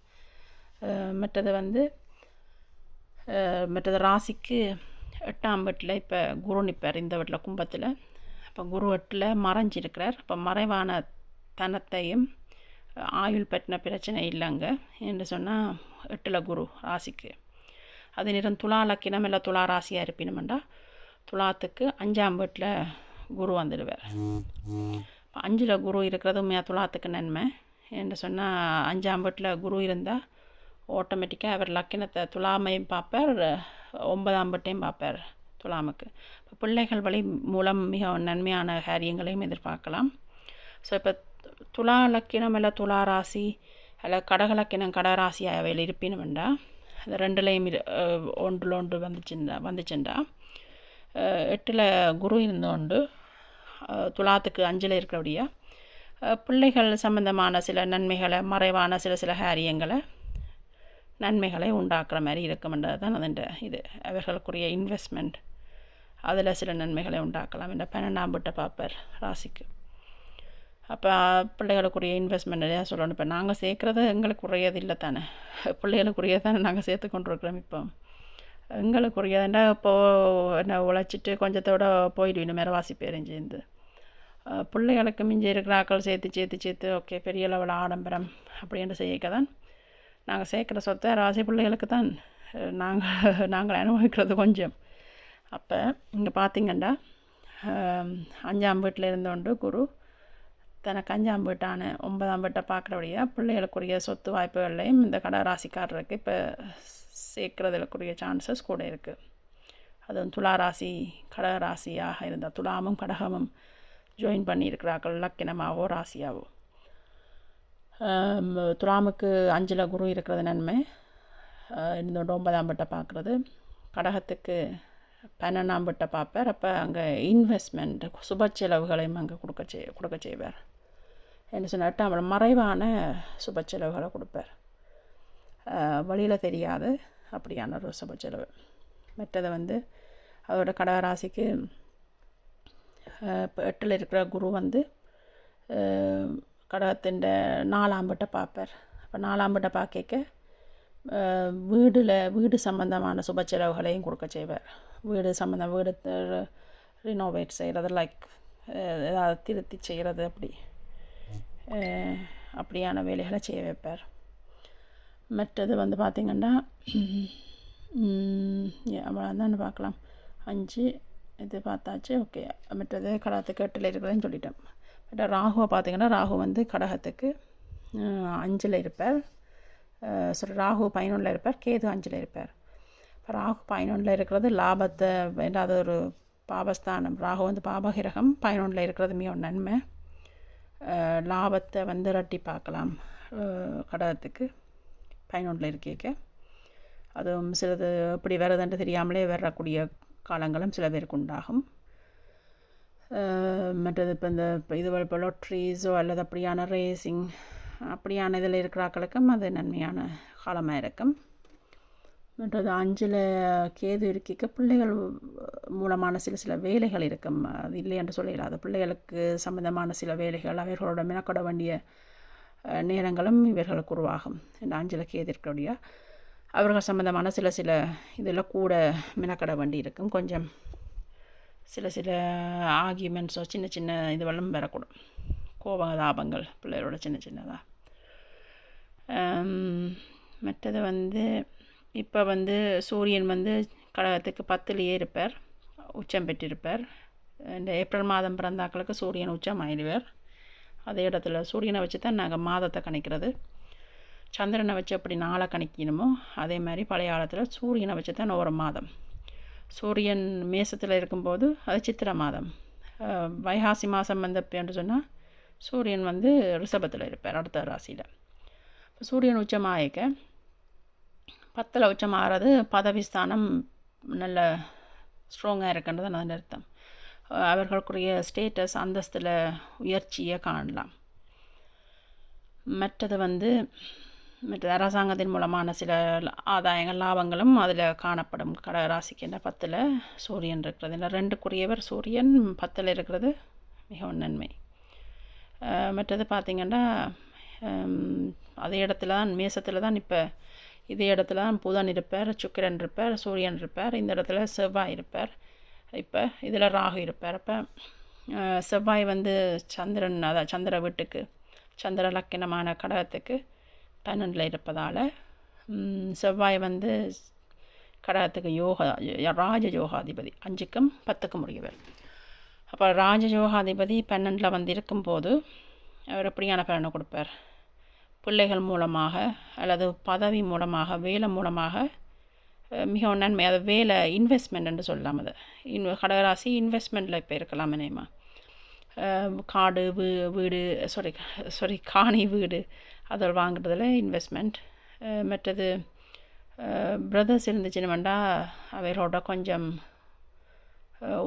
Speaker 1: மற்றது ராசிக்கு 8ஆம் வீட்டில் இப்போ குரு நிற்பார். இந்த வீட்டில் கும்பத்தில். இப்போ குரு 8ல் மறைஞ்சிருக்கிறார். அப்போ மறைவான தனத்தையும் ஆயுள் பற்றின பிரச்சனை இல்லைங்க என்று சொன்னால் 8ல் குரு ராசிக்கு. அது நேரம் துலா லக்கினம் இல்லை துலா ராசியாக இருப்பினுமெண்டா துலாத்துக்கு 5ஆம் வீட்டில் குரு வந்துடுவார். இப்போ 5ல் குரு இருக்கிறது உண்மையாக துலாத்துக்கு நன்மை என்று சொன்னால், 5ஆம் வீட்டில் குரு இருந்தால் ஆட்டோமேட்டிக்காக அவர் லக்கினத்தை துலாமையும் பார்ப்பார், 9ஆம் வீட்டையும் பார்ப்பார் துலாமுக்கு. இப்போ பிள்ளைகள் வழி மூலம் மிக நன்மையான காரியங்களையும் எதிர்பார்க்கலாம். ஸோ இப்போ துலா லக்கினம் இல்லை துலா ராசி அல்ல கடக லக்கினம் கடகராசி அவையில் இருப்பினுமெண்டா அது 2லையும் ஒன்று வந்துச்சுண்டா 8ல் குரு இருந்தோண்டு துலாத்துக்கு 5ல் இருக்கிறபடியா பிள்ளைகள் சம்பந்தமான சில நன்மைகளை, மறைவான சில காரியங்களை நன்மைகளை உண்டாக்குற மாதிரி இருக்குமென்றது தான் அதுண்ட இது. அவர்களுக்குரிய இன்வெஸ்ட்மெண்ட் அதில் சில நன்மைகளை உண்டாக்கலாம். இந்த 12ஆம் வீட்டை பார்ப்பார் ராசிக்கு. அப்போ பிள்ளைகளுக்குரிய இன்வெஸ்ட்மெண்ட் நிறையா சொல்லணும். இப்போ நாங்கள் சேர்க்குறது எங்களுக்குரியது இல்லை தானே, பிள்ளைகளுக்குரிய தானே நாங்கள் சேர்த்து கொண்டிருக்கிறோம். இப்போ எங்களுக்குரியதுண்டா இப்போது என்ன உழைச்சிட்டு கொஞ்சத்தோடு போயிடுவேன் மேரவாசி பேரும் சேர்ந்து. பிள்ளைகளுக்கு மிஞ்சி இருக்கிற ஆக்கள் சேர்த்து ஓகே பெரிய லெவலில் ஆடம்பரம் அப்படின்ட்டு செய்யக்க தான் நாங்கள் சேர்க்குற சொத்தை ராசி பிள்ளைகளுக்கு தான் நாங்கள் அனுபவிக்கிறது கொஞ்சம். அப்போ இங்கே பார்த்திங்கன்னா 5ஆம் வீட்டில் இருந்தோண்டு குரு தனக்கு 5ஆம் வீட்டான 9ஆம் வீட்டை பார்க்குறபடியாக பிள்ளைகளுக்குரிய சொத்து வாய்ப்புகள்லையும் இந்த கடகராசிக்காரருக்கு இப்போ சேர்க்குறதுக்குரிய சான்சஸ் கூட இருக்குது. அதுவும் துளாராசி கடகராசியாக இருந்தால் துலாமும் கடகமும் ஜாயின் பண்ணியிருக்கிறார்கள் லக்கினமாகவோ ராசியாகவோ. துலாமுக்கு 5ல் குரு இருக்கிறது நன்மை, இருந்தோண்டு 9ஆம் வீட்டை பார்க்குறது. கடகத்துக்கு 12ஆம் வீட்டை பார்ப்பார். அப்போ அங்கே இன்வெஸ்ட்மெண்ட் சுப செலவுகளையும் அங்கே கொடுக்க செய்வார். என்ன சொன்ன 8ஆம் மறைவான சுப செலவுகளை கொடுப்பார், வழியில் தெரியாது அப்படியான ஒரு சுப செலவு. மற்றது அதோட கடகராசிக்கு இப்போ 8ல் இருக்கிற குரு வந்து கடகத்தின் 4ஆம் வீட்டை பார்ப்பார். அப்போ 4ஆம் வீட்டை பார்க்க வீடு சம்பந்தமான சுப செலவுகளையும் கொடுக்க செய்வார். வீடு ரினோவேட் செய்கிறது, லைக் ஏதாவது திருத்தி செய்கிறது, அப்படியான வேலைகளை செய்ய வைப்பார். மற்றது வந்து பார்த்திங்கன்னா அவ்வளோதான் பார்க்கலாம். 5 இது பார்த்தாச்சு. ஓகே, மற்றது கடகத்துக்கு 8ல் இருக்கிறதுன்னு சொல்லிட்டேன். பட் ராகுவை பார்த்திங்கன்னா ராகு வந்து கடகத்துக்கு 5ல் இருப்பார். ராகு 11ல் இருப்பார், கேது 5ல் இருப்பார். இப்போ ராகு 11ல் இருக்கிறது லாபத்தை, ஏதாவது ஒரு பாபஸ்தானம். ராகு வந்து பாபகிரகம் 11ல் இருக்கிறது மிக நன்மை. லாபத்தை வந்து இரட்டி பார்க்கலாம் கடகத்துக்கு 11ல் இருக்க. அதுவும் சிலது எப்படி வருதுன்னு தெரியாமலே வரக்கூடிய காலங்களும் சில பேருக்கு உண்டாகும். மற்றது இப்போ இது லாட்ரிஸோ அல்லது அப்படியான ரேசிங் அப்படியான இதில் இருக்கிறாக்களுக்கும் அது நன்மையான காலமாக இருக்கும். மற்றது 5ல் கேது இருக்க பிள்ளைகள் மூலமான சில வேலைகள் இருக்கும். அது இல்லை என்று சொல்லலாது. பிள்ளைகளுக்கு சம்பந்தமான சில வேலைகள் அவர்களோட மெனக்கொட வேண்டிய நேரங்களும் இவர்களுக்கு உருவாகும். இந்த 5ல் கேது இருக்கக்கூடிய அவர்கள் சம்பந்தமான சில இதில் கூட மெனக்கட வேண்டி இருக்கும். கொஞ்சம் சில ஆர்கியூமெண்ட்ஸோ சின்ன இதுவெல்லாம் வரக்கூடும். கோபதாபங்கள் பிள்ளைகளோட சின்னதாக. மற்றது வந்து இப்போ வந்து சூரியன் வந்து கடகத்துக்கு 10லேயே இருப்பார், உச்சம் பெற்றிருப்பார். இந்த ஏப்ரல் மாதம் பிறந்தாக்களுக்கு சூரியன் உச்சம் ஆயிடுவார். அதே இடத்துல சூரியனை வச்சு தான் நாங்கள் மாதத்தை கணிக்கிறது. சந்திரனை வச்சு அப்படி நாளை கணிக்கணுமோ அதே மாதிரி பழைய காலத்தில் சூரியனை வச்சு தான் ஒரு மாதம். சூரியன் மேசத்தில் இருக்கும்போது அது சித்திரை மாதம். வைகாசி மாதம் வந்து எப்படின்னு சொன்னால் சூரியன் வந்து ரிஷபத்தில் இருப்பார், அடுத்த ராசியில். இப்போ சூரியன் உச்சமாயிக்க 10ல் உச்சமாகிறது பதவிஸ்தானம் நல்ல ஸ்ட்ராங்காக இருக்குன்றது அதன் அர்த்தம். அவர்களுக்குரிய ஸ்டேட்டஸ் அந்தஸ்தில் உயர்ச்சியை காணலாம். மற்றது அரசாங்கத்தின் மூலமான சில ஆதாயங்கள் லாபங்களும் அதில் காணப்படும். கடகராசிக்கு 10ல் சூரியன் இருக்கிறது. இல்லை 2க்குரியவர் சூரியன் 10ல் இருக்கிறது மிகவும் நன்மை. மற்றது பார்த்திங்கன்னா அதே இடத்துல தான் மேசத்தில் தான் இப்போ இதே இடத்துல தான் புதன் இருப்பார், சுக்கிரன் இருப்பார், சூரியன் இருப்பார். இந்த இடத்துல செவ்வாய் இருப்பார். இப்போ இதில் ராகு இருப்பார். அப்போ செவ்வாய் வந்து சந்திரன், அதாவது சந்திர வீட்டுக்கு, சந்திர லக்கினமான கடகத்துக்கு 12ல் இருப்பதால் செவ்வாய் வந்து கடகத்துக்கு ராஜயோகாதிபதி 5க்கும் 10க்கும் உரியவர். அப்போ ராஜயோகாதிபதி 12ல் வந்து இருக்கும்போது அவர் எப்படியான பலனை கொடுப்பார்? பிள்ளைகள் மூலமாக அல்லது பதவி மூலமாக, வேலை மூலமாக மிகவும் நன்மை. அது வேலை இன்வெஸ்ட்மெண்ட் என்று சொல்லலாம். அது கடகராசி இன்வெஸ்ட்மெண்ட்டில் இப்போ இருக்கலாம். நினைமா காடு வீடு காணி வீடு அதில் வாங்குறதுல இன்வெஸ்ட்மெண்ட். மற்றது பிரதர்ஸ் இருந்துச்சுன்னு அவர்களோட கொஞ்சம்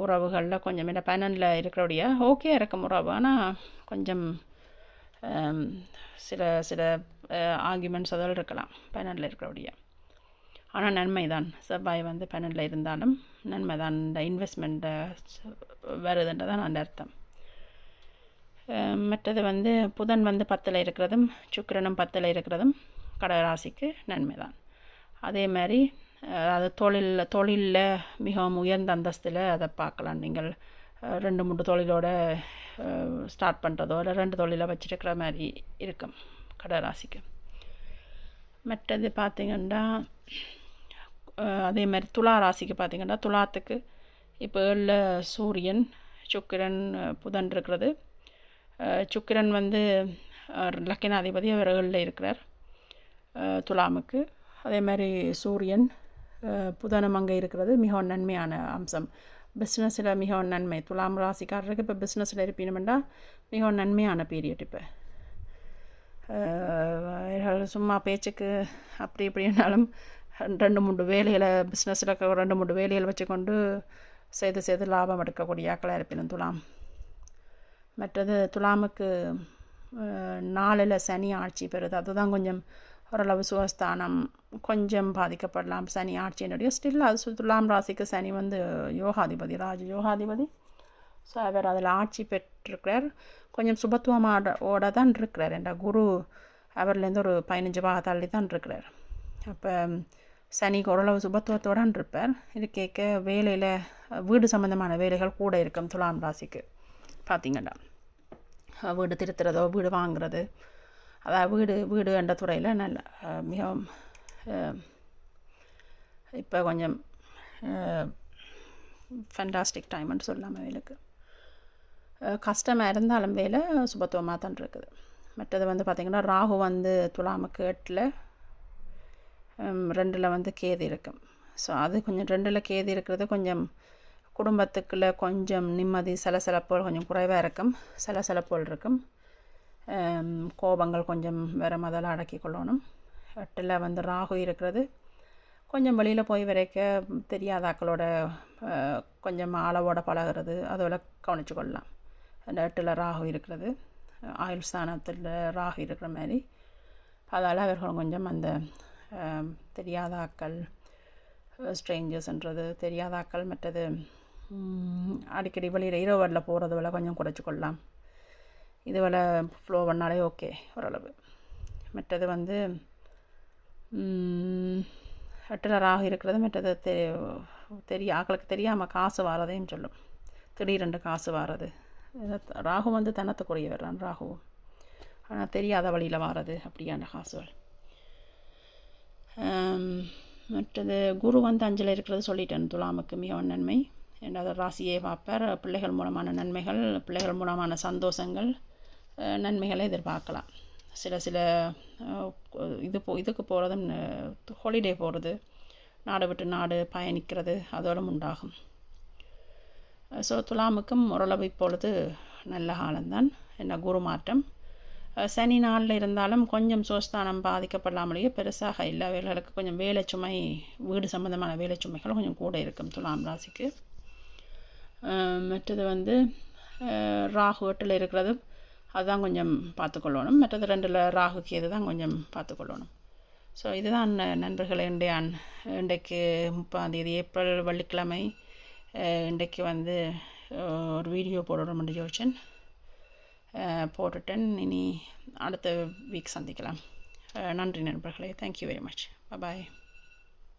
Speaker 1: உறவுகளில் கொஞ்சம் என்ன 12ல் இருக்கிறோடைய ஓகே இருக்கும் உறவு. ஆனால் கொஞ்சம் சில ஆர்குமெண்ட்ஸ் அதில் இருக்கலாம் 12ல் இருக்கிறோடைய. ஆனால் நன்மை தான். செவ்வாய் வந்து 12ல் இருந்தாலும் நன்மை தான். இந்த இன்வெஸ்ட்மெண்ட்டை வருதுன்றதான் அந்த அர்த்தம். மற்றது வந்து புதன் வந்து 10ல் இருக்கிறதும் சுக்கிரனும் 10ல் இருக்கிறதும் கடகராசிக்கு நன்மை தான். அதே மாதிரி அது தொழிலில் மிகவும் உயர்ந்த அந்தஸ்தில் அதை பார்க்கலாம். நீங்கள் 2-3 தொழிலோட ஸ்டார்ட் பண்ணுறதோ இல்லை 2 தொழிலை வச்சுருக்கிற மாதிரி இருக்கும் கடகராசிக்கு. மற்றது பார்த்திங்கன்னா அதே மாதிரி துலா ராசிக்கு பார்த்திங்கன்னா துலாத்துக்கு இப்போ 7ல் சூரியன், சுக்கிரன், புதன் இருக்கிறது. சுக்கிரன் வந்து லக்கினாதிபதி, அவர் 7ல் இருக்கிறார் துலாமுக்கு. அதே மாதிரி சூரியன் புதனும் அங்கே இருக்கிறது மிகவும் நன்மையான அம்சம். பிஸ்னஸில் மிகவும் நன்மை. துலாம் ராசிக்காரருக்கு இப்போ பிஸ்னஸில் இருப்பினுமெண்டா மிகவும் நன்மையான பீரியட். இப்போ சும்மா பேச்சுக்கு அப்படி இப்படின்னாலும் 2-3 வேலைகளை பிஸ்னஸில் 2-3 வேலைகளை வச்சுக்கொண்டு செய்து லாபம் எடுக்கக்கூடிய ஆக்களாக இருப்பினும் துலாம். மற்றது துலாமுக்கு 4ல் சனி ஆட்சி பெறுது. அதுதான் கொஞ்சம் ஓரளவு சுகஸ்தானம் கொஞ்சம் பாதிக்கப்படலாம் சனி ஆட்சியினுடைய. ஸ்டில் அது துலாம் ராசிக்கு சனி வந்து யோகாதிபதி, ராஜ யோகாதிபதி. ஸோ அவர் அதில் ஆட்சி பெற்றிருக்கிறார். கொஞ்சம் சுபத்துவமாவோட தான் இருக்கிறார். என்ற குரு அவர்லேருந்து ஒரு 15 பாக தள்ளி தான் இருக்கிறார். அப்போ சனிக்கு ஓரளவு சுபத்துவத்தோடான் இருப்பார். இது கேட்க வேலையில் வீடு சம்மந்தமான வேலைகள் கூட இருக்கும் துலாம் ராசிக்கு. பார்த்திங்கன்னா வீடு திருத்துறதோ வீடு வாங்குறது, அதாவது வீடு என்ற துறையில் நல்ல மிகவும் இப்போ கொஞ்சம் ஃபென்டாஸ்டிக் டைம்னு சொல்லலாம். வேலைக்கு கஷ்டமாக இருந்தாலும் வேலை சுபத்துவமாக தான் இருக்குது. மற்றது வந்து பார்த்திங்கன்னா ராகு வந்து துலாமுக்கு 8ல் 2ல் வந்து கேது இருக்கும். ஸோ அது கொஞ்சம் 2ல் கேது இருக்கிறது கொஞ்சம் குடும்பத்துக்குள்ள கொஞ்சம் நிம்மதி சலசலப்போல் கொஞ்சம் குறைவாக இருக்கும். சலசலப்போல் இருக்கும். கோபங்கள் கொஞ்சம் வேறு முதல்ல அடக்கி கொள்ளணும். 8ல் வந்து ராகு இருக்கிறது கொஞ்சம் வெளியில் போய் வரைக்க தெரியாதாக்களோட கொஞ்சம் அளவோட பழகிறது அதோட கவனித்து கொள்ளலாம். அந்த 8ல் ராகு இருக்கிறது ஆயுள் ஸ்தானத்தில் ராகு இருக்கிற மாதிரி. அதால் அவர்கள் கொஞ்சம் அந்த தெரியாதாக்கள் ஸ்ட்ரேஞ்சர்ஸ்ன்றது தெரியாதாக்கள் மற்றது அடிக்கடி வெளியில் இரவரில் போகிறது வேலை கொஞ்சம் குறைச்சி கொள்ளலாம். இது வேலை ஃப்ளோ பண்ணாலே ஓகே ஓரளவு. மற்றது வந்து 8ல் ராகு இருக்கிறது மற்றது ஆக்களுக்கு தெரியாமல் காசு வாரதையும் சொல்லும். திடீரென்று காசு வாரது. ராகு வந்து தனத்துக்குரிய வர்றான் ராகு, ஆனால் தெரியாத வழியில் வாரது அப்படியான காசுகள். மற்றது குரு வந்து 5ல் இருக்கிறது சொல்லிட்டேன். துலாமுக்கு மிகவும் நன்மை. ரெண்டாவது ராசியை பார்ப்பார். பிள்ளைகள் மூலமான நன்மைகள், பிள்ளைகள் மூலமான சந்தோஷங்கள், நன்மைகளை எதிர்பார்க்கலாம். சில இதுக்கு போகிறது, ஹாலிடே போகிறது, நாடு விட்டு நாடு பயணிக்கிறது அதோடு உண்டாகும். ஸோ துலாமுக்கும் ஓரளவு இப்பொழுது நல்ல காலம்தான். என்ன குரு மாற்றம் சனி நாளில் இருந்தாலும் கொஞ்சம் சோஸ்தானம் பாதிக்கப்படலாமலேயே பெருசாக இல்லை. அவர்களுக்கு கொஞ்சம் வேலை சுமை, வீடு சம்மந்தமான வேலை சுமைகள் கொஞ்சம் கூட இருக்கும் துலாம் ராசிக்கு. மற்றது வந்து ராகு 8ல் இருக்கிறது அதுதான் கொஞ்சம் பார்த்துக்கொள்ளணும். மற்றது 2ல் ராகு கேது தான் கொஞ்சம் பார்த்துக்கொள்ளணும். ஸோ இதுதான் நண்பர்களே இன்றைக்கு 30 ஏப்ரல் வெள்ளிக்கிழமை. இன்றைக்கு வந்து ஒரு வீடியோ போடுறோம்னு யோசிச்சேன், போட்டுட்டேன். இனி அடுத்த வீக் சந்திக்கலாம். நன்றி நண்பர்களே. Thank you very much. பாய்.